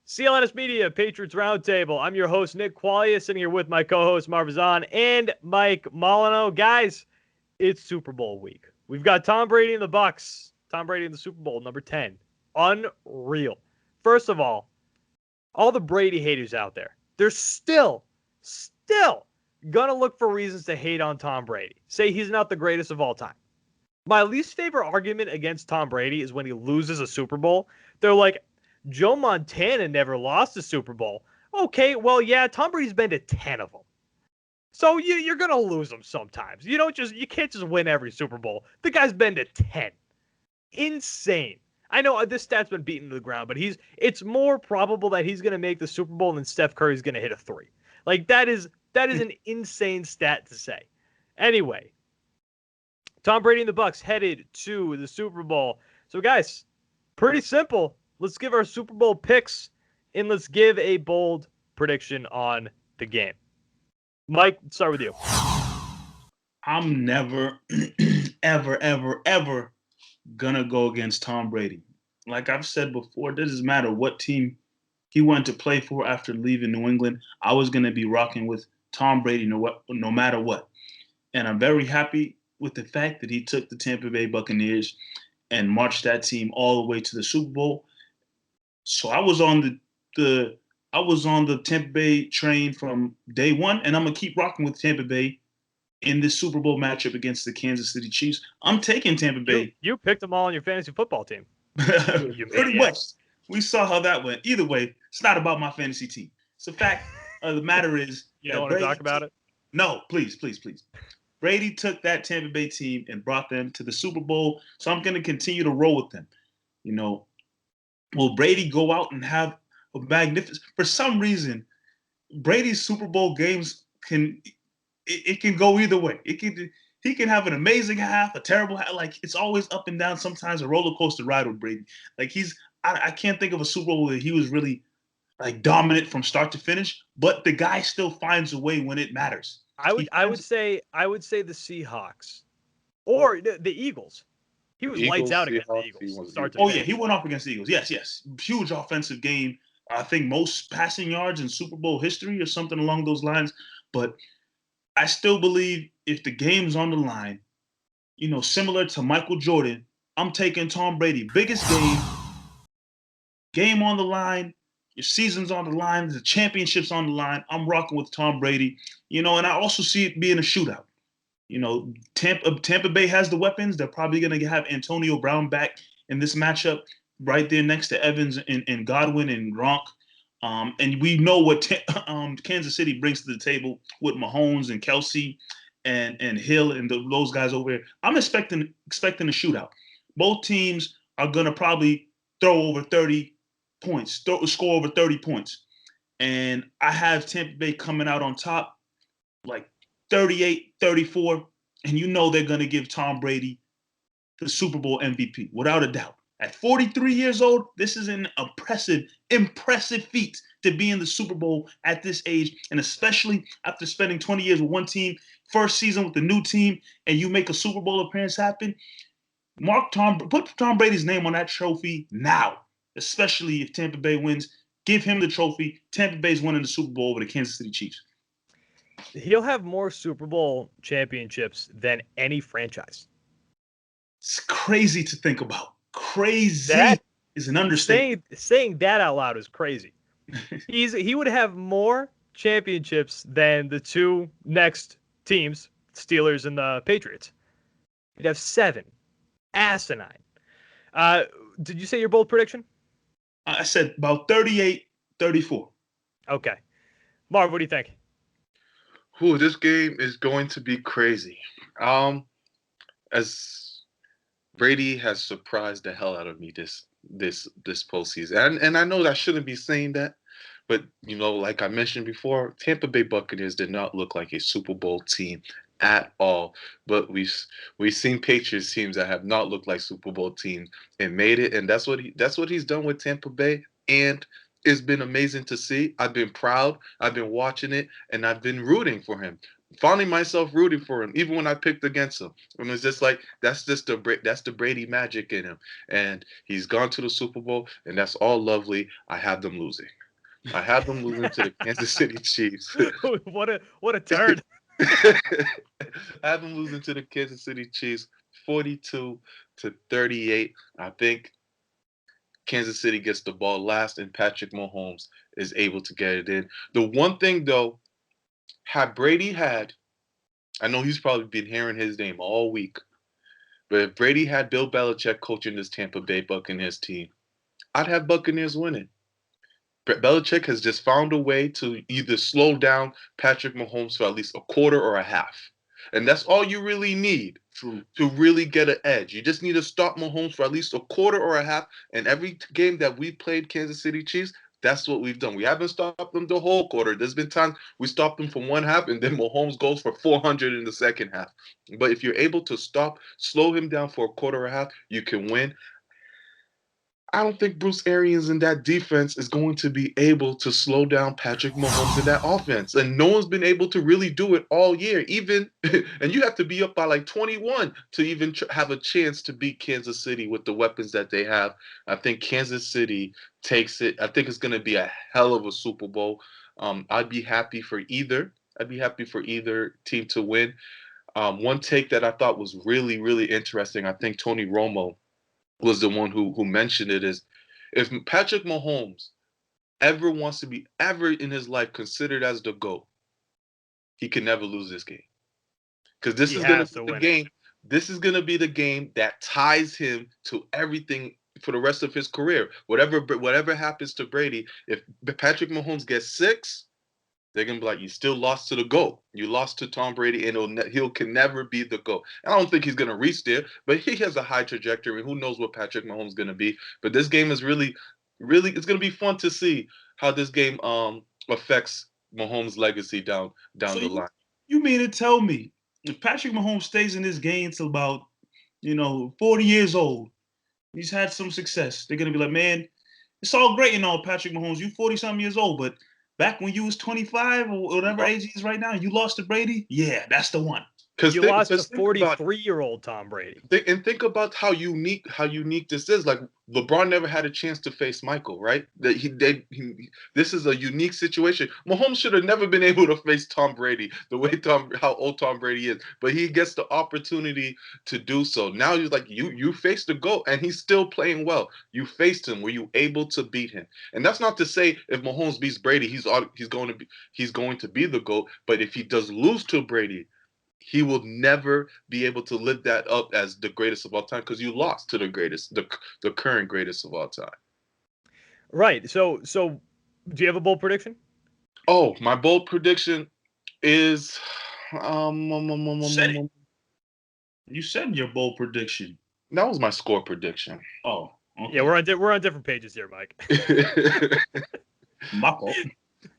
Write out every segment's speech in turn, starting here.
CLNS Media, Patriots Roundtable. I'm your host, Nick Qualia, sitting here with my co-host, Marvazan, and Mike Molyneux. Guys, it's Super Bowl week. We've got Tom Brady and the Bucs. Tom Brady in the Super Bowl, number 10. Unreal. First of all the Brady haters out there, they're still gonna look for reasons to hate on Tom Brady. Say he's not the greatest of all time. My least favorite argument against Tom Brady is when he loses a Super Bowl. They're like, Joe Montana never lost a Super Bowl. Okay, well, yeah, Tom Brady's been to 10 of them. So you're going to lose them sometimes. You can't just win every Super Bowl. The guy's been to 10. Insane. I know this stat's been beaten to the ground, but it's more probable that he's going to make the Super Bowl than Steph Curry's going to hit a 3. Like, that is an insane stat to say. Anyway, Tom Brady and the Bucs headed to the Super Bowl. So, guys, pretty simple. Let's give our Super Bowl picks, and let's give a bold prediction on the game. Mike, let's start with you. I'm never, ever gonna go against Tom Brady. Like I've said before, it doesn't matter what team he went to play for after leaving New England. I was gonna be rocking with Tom Brady no matter what. And I'm very happy with the fact that he took the Tampa Bay Buccaneers and marched that team all the way to the Super Bowl. So I was on the Tampa Bay train from day one, and I'm gonna keep rocking with Tampa Bay in this Super Bowl matchup against the Kansas City Chiefs. I'm taking Tampa Bay. You picked them all on your fantasy football team. Pretty much. We saw how that went. Either way, it's not about my fantasy team. It's the fact of the matter is. You don't want to talk about it? No, please. Brady took that Tampa Bay team and brought them to the Super Bowl, so I'm going to continue to roll with them. You know, will Brady go out and have a magnificent? For some reason, Brady's Super Bowl games can go either way. He can have an amazing half, a terrible half. Like, it's always up and down. Sometimes a roller coaster ride with Brady. Like, I can't think of a Super Bowl where he was really like dominant from start to finish, but the guy still finds a way when it matters. I would say the Seahawks or the Eagles. He was lights out against the Eagles. He went off against the Eagles. Yes. Huge offensive game. I think most passing yards in Super Bowl history or something along those lines. But I still believe if the game's on the line, similar to Michael Jordan, I'm taking Tom Brady. Biggest game on the line. Your season's on the line. The championship's on the line. I'm rocking with Tom Brady. And I also see it being a shootout. Tampa Bay has the weapons. They're probably going to have Antonio Brown back in this matchup right there next to Evans and Godwin and Gronk. And we know what Kansas City brings to the table with Mahomes and Kelsey and Hill and those guys over there. I'm expecting a shootout. Both teams are going to probably throw over 30 points, score over 30 points. And I have Tampa Bay coming out on top, like 38-34. And they're going to give Tom Brady the Super Bowl MVP, without a doubt. At 43 years old, this is an impressive feat to be in the Super Bowl at this age, and especially after spending 20 years with one team, first season with the new team, and you make a Super Bowl appearance happen. Put Tom Brady's name on that trophy now, especially if Tampa Bay wins. Give him the trophy. Tampa Bay's winning the Super Bowl over the Kansas City Chiefs. He'll have more Super Bowl championships than any franchise. It's crazy to think about. Crazy that is an understatement. Saying that out loud is crazy. He would have more championships than the two next teams, Steelers and the Patriots. He'd have 7. Asinine. Did you say your bold prediction? I said about 38-34. Okay. Marv, what do you think? This game is going to be crazy. As Brady has surprised the hell out of me this postseason. And I know I shouldn't be saying that, but like I mentioned before, Tampa Bay Buccaneers did not look like a Super Bowl team at all. But we've seen Patriots teams that have not looked like Super Bowl teams and made it, and that's what he's done with Tampa Bay, and it's been amazing to see. I've been proud. I've been watching it, and I've been rooting for him. finding myself rooting for him, even when I picked against him. And it's just like that's the Brady magic in him. And he's gone to the Super Bowl, and that's all lovely. I have them losing. I have them losing to the Kansas City Chiefs. what a turn. I have them losing to the Kansas City Chiefs 42-38. I think Kansas City gets the ball last, and Patrick Mahomes is able to get it in. The one thing, though, had Brady had, I know he's probably been hearing his name all week, but if Brady had Bill Belichick coaching this Tampa Bay Buccaneers team, I'd have Buccaneers winning. Belichick has just found a way to either slow down Patrick Mahomes for at least a quarter or a half. And that's all you really need to really get an edge. You just need to stop Mahomes for at least a quarter or a half. And every game that we played Kansas City Chiefs, that's what we've done. We haven't stopped them the whole quarter. There's been times we stopped them for one half, and then Mahomes goes for 400 in the second half. But if you're able to slow him down for a quarter or a half, you can win. I don't think Bruce Arians in that defense is going to be able to slow down Patrick Mahomes in that offense. And no one's been able to really do it all year. And you have to be up by like 21 to even have a chance to beat Kansas City with the weapons that they have. I think Kansas City takes it. I think it's going to be a hell of a Super Bowl. I'd be happy for either. I'd be happy for either team to win. One take that I thought was really, really interesting, I think Tony Romo was the one who mentioned it, is if Patrick Mahomes ever wants to be ever in his life considered as the GOAT, he can never lose this game. Because this is going to be the game. This is going to be the game that ties him to everything for the rest of his career. Whatever happens to Brady, if Patrick Mahomes gets 6, they're going to be like, you still lost to the GOAT. You lost to Tom Brady, and he can never be the GOAT. I don't think he's going to reach there, but he has a high trajectory. Who knows what Patrick Mahomes is going to be. But this game is really, really, it's going to be fun to see how this game affects Mahomes' legacy down the line. You mean to tell me if Patrick Mahomes stays in this game till about, 40 years old, he's had some success, they're going to be like, man, it's all great and all, Patrick Mahomes, you 40-something years old, but back when you was 25 or whatever age he is right now, you lost to Brady? Yeah, that's the one. Because you lost to 43-year-old Tom Brady. Think about how unique this is. Like LeBron never had a chance to face Michael, right? This is a unique situation. Mahomes should have never been able to face Tom Brady the way how old Tom Brady is, but he gets the opportunity to do so. Now you're like you faced the GOAT, and he's still playing well. You faced him. Were you able to beat him? And that's not to say if Mahomes beats Brady, he's going to be the GOAT. But if he does lose to Brady, he will never be able to live that up as the greatest of all time, because you lost to the greatest, the current greatest of all time. Right. So do you have a bold prediction? Oh, my bold prediction is You said your bold prediction. That was my score prediction. Oh, okay. Yeah, we're on different pages here, Mike. My fault.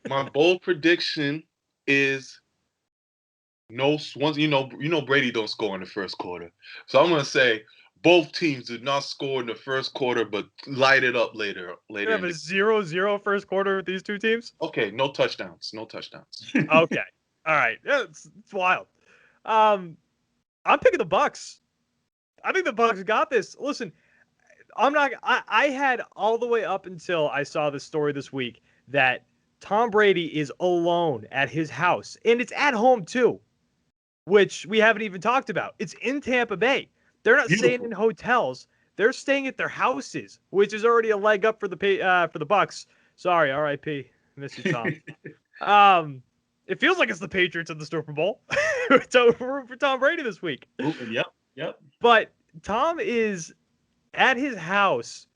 My bold prediction is Brady don't score in the first quarter. So I'm going to say both teams did not score in the first quarter, but light it up later. You have a 0-0 first quarter with these two teams? Okay, no touchdowns. Okay. All right. Yeah, it's wild. I'm picking the Bucs. I think the Bucs got this. Listen, I had all the way up until I saw this story this week that Tom Brady is alone at his house, and it's at home too, which we haven't even talked about. It's in Tampa Bay. They're not staying in hotels. They're staying at their houses, which is already a leg up for the Bucs. Sorry, R.I.P. Miss you, Tom. It feels like it's the Patriots in the Super Bowl. So we're rooting for Tom Brady this week. Yep. But Tom is at his house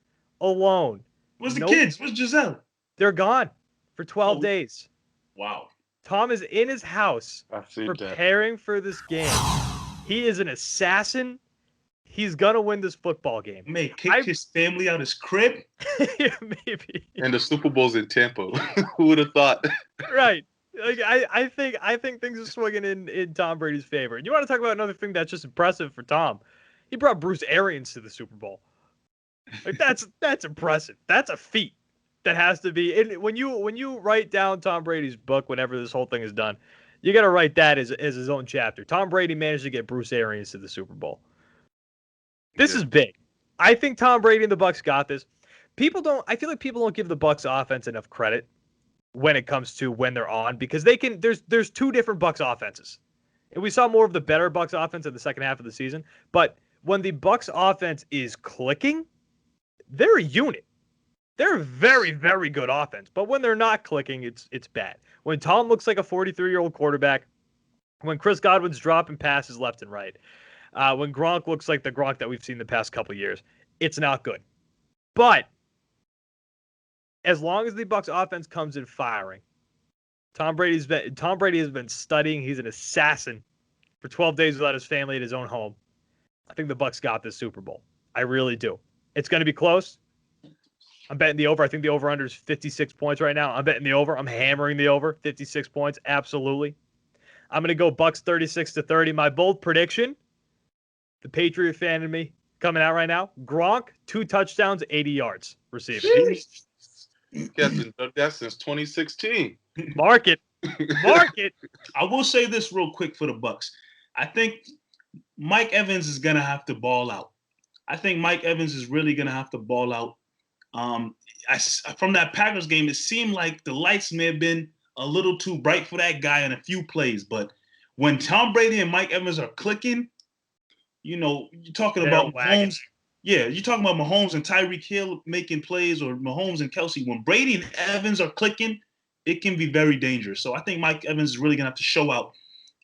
alone. Where's the kids? Where's Giselle? They're gone for 12 days. Wow. Tom is in his house preparing for this game. He is an assassin. He's going to win this football game. May kick his family out his crib? Maybe. And the Super Bowl's in Tampa. Who would have thought? Right. Like I think things are swinging in Tom Brady's favor. And you want to talk about another thing that's just impressive for Tom? He brought Bruce Arians to the Super Bowl. Like that's impressive. That's a feat that has to be. And when you write down Tom Brady's book, whenever this whole thing is done, You got to write that as his own chapter. Tom Brady managed to get Bruce Arians to the Super Bowl. This is big. I think Tom Brady and the Bucs got this. I feel like people don't give the Bucs offense enough credit when it comes to when they're on, because there's two different Bucs offenses. And we saw more of the better Bucs offense in the second half of the season. But when the Bucs offense is clicking, they're a unit. They're a very, very good offense. But when they're not clicking, it's bad. When Tom looks like a 43-year-old quarterback, when Chris Godwin's dropping passes left and right, when Gronk looks like the Gronk that we've seen the past couple of years, it's not good. But as long as the Bucs offense comes in firing, Tom Brady has been studying. He's an assassin for 12 days without his family at his own home. I think the Bucs got this Super Bowl. I really do. It's going to be close. I'm betting the over. I think the over-under is 56 points right now. I'm betting the over. I'm hammering the over. 56 points. Absolutely. I'm going to go Bucs 36-30. My bold prediction, the Patriot fan in me coming out right now, Gronk, 2 touchdowns, 80 yards receiving. That's since 2016. Mark it. Mark it. I will say this real quick for the Bucs. I think Mike Evans is going to have to ball out. I think Mike Evans is really going to have to ball out. From that Packers game, it seemed like the lights may have been a little too bright for that guy in a few plays. But when Tom Brady and Mike Evans are clicking, you're talking about Mahomes. Yeah, you're talking about Mahomes and Tyreek Hill making plays, or Mahomes and Kelsey. When Brady and Evans are clicking, it can be very dangerous. So I think Mike Evans is really going to have to show out.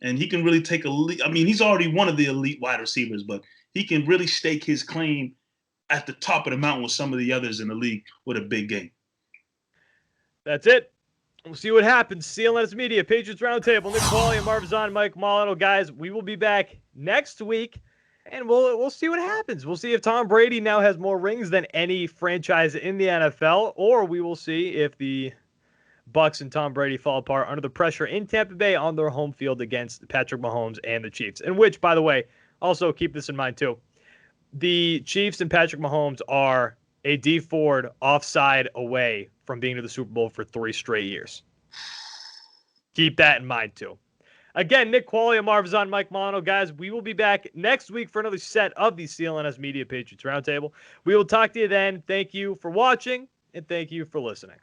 And he can really take a lead. I mean, he's already one of the elite wide receivers, but he can really stake his claim at the top of the mountain with some of the others in the league with a big game. That's it. We'll see what happens. CLNS Media, Patriots Roundtable, Nick Qualley, Marvazon, Mike Molino. Guys, we will be back next week, and we'll see what happens. We'll see if Tom Brady now has more rings than any franchise in the NFL, or we will see if the Bucs and Tom Brady fall apart under the pressure in Tampa Bay on their home field against Patrick Mahomes and the Chiefs. And which, by the way, also keep this in mind too. The Chiefs and Patrick Mahomes are a D Ford offside away from being to the Super Bowl for 3 straight years. Keep that in mind too. Again, Nick Qualley, Marvazon, Mike Molino. Guys, we will be back next week for another set of the CLNS Media Patriots Roundtable. We will talk to you then. Thank you for watching, and thank you for listening.